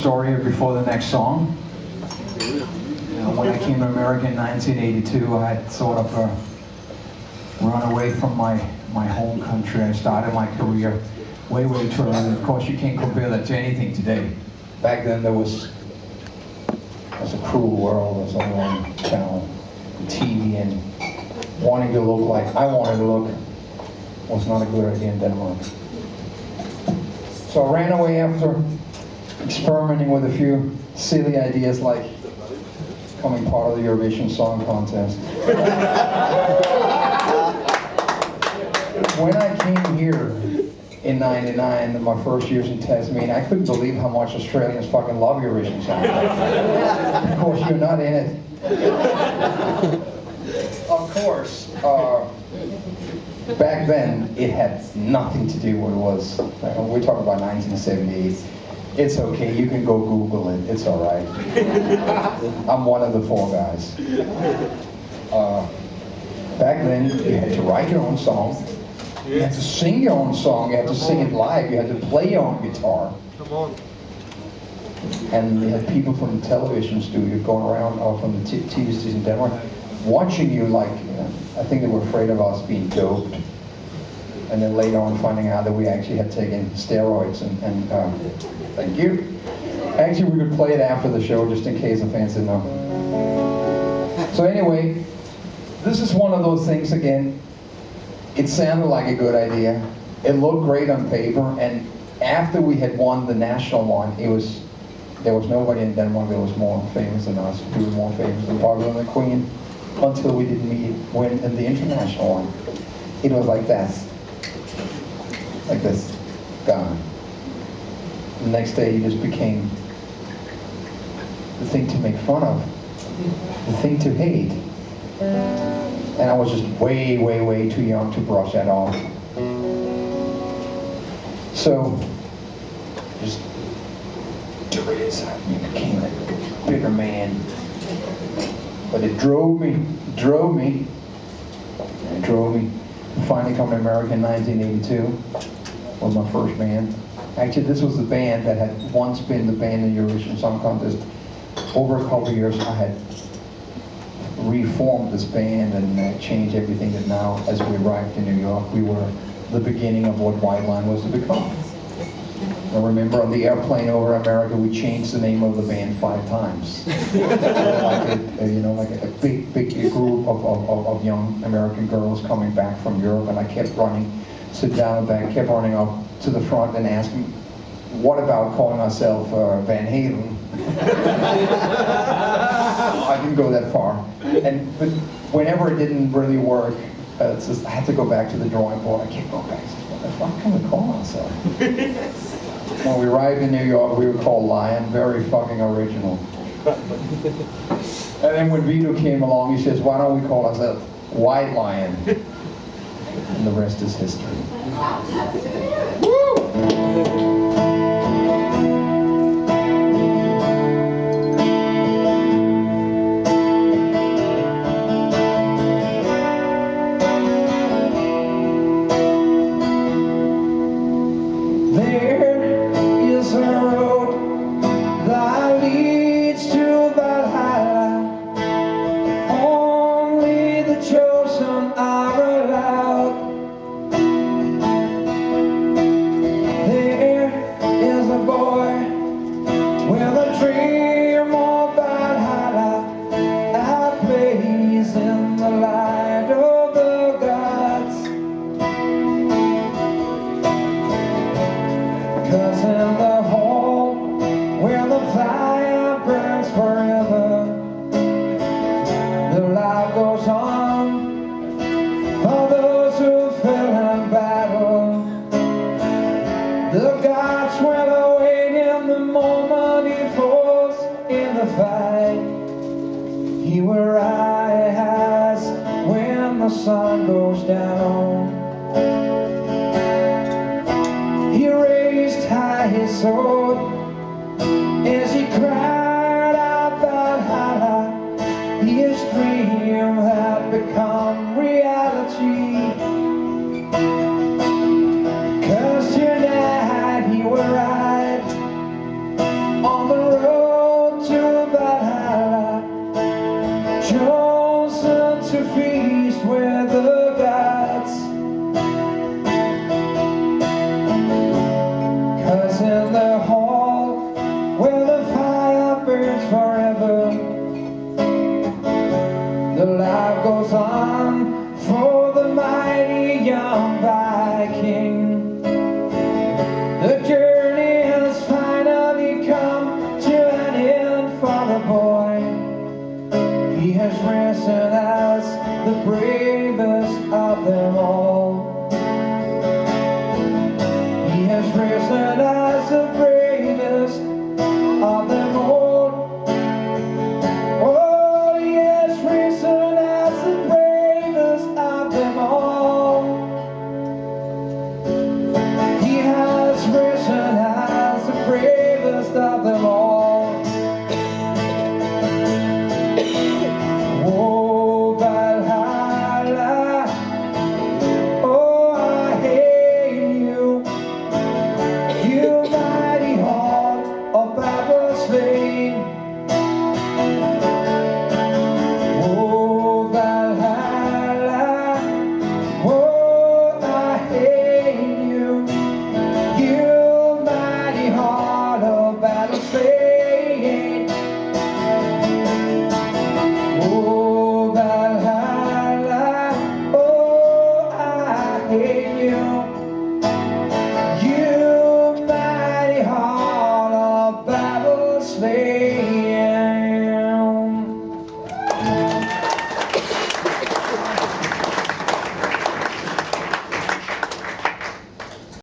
story here before the next song. When I came to America in 1982, I had sort of run away from my home country. I started my career way too early. Of course, you can't compare that to anything today. Back then, there was a cruel world. There was only one channel, TV, and wanting to look like I wanted to look was not a good idea in Denmark. So I ran away after experimenting with a few silly ideas like becoming part of the Eurovision Song Contest. When I came here in '99, my first years in Tasmania, I couldn't believe how much Australians fucking love Eurovision Song Contest. Of course, you're not in it. Of course, back then, it had nothing to do with what it was. We're talking about 1978. It's okay, you can go Google it, it's all right. I'm one of the 4 guys. Back then, you had to write your own song. You had to sing your own song, you had to sing it live, you had to play your own guitar. Come on. And you had people from the television studio going around, or from the TV stations in Denmark, watching you like, I think they were afraid of us being doped. And then later on finding out that we actually had taken steroids and thank you. Actually, we could play it after the show just in case the fans didn't know. So anyway, this is one of those things again. It sounded like a good idea. It looked great on paper, and after we had won the national one, there was nobody in Denmark that was more famous than us. We were more famous than Parliament and the Queen until we didn't win in the international one. It was like that. Like this, gone. The next day you just became the thing to make fun of, the thing to hate. And I was just way too young to brush that off. So, just took it inside me, became a bigger man. But it drove me. Finally come to America in 1982. Was my first band. Actually, this was the band that had once been the band in the Eurovision Song Contest. Over a couple of years, I had reformed this band and changed everything that now, as we arrived in New York, we were the beginning of what White Line was to become. I remember on the airplane over America, we changed the name of the band 5 times. Like a big group of young American girls coming back from Europe, and I kept running, sit down in the back, kept running up to the front and asking, what about calling ourselves Van Halen? I didn't go that far. But whenever it didn't really work, I had to go back to the drawing board. I kept going back. What the fuck can we call ourselves? When we arrived in New York, we were called Lion. Very fucking original. And then when Vito came along, he says, why don't we call ourselves White Lion? And the rest is history. Woo! There is a road that leads to Valhalla. Only the chosen are allowed. There is a boy with a dream of Valhalla, a place in the light of the gods. 'Cause in the hall where the fire burns forever, the light goes on for those who fell in battle. The gods will await in the moment he falls in the fight. He will rise when the sun goes down. He raised high his sword as he cried out Valhalla. His dream had become reality. 'Cause tonight he will ride on the goes on for the mighty young Viking. The journey has finally come to an end for the boy. He has risen as the bravest of them all.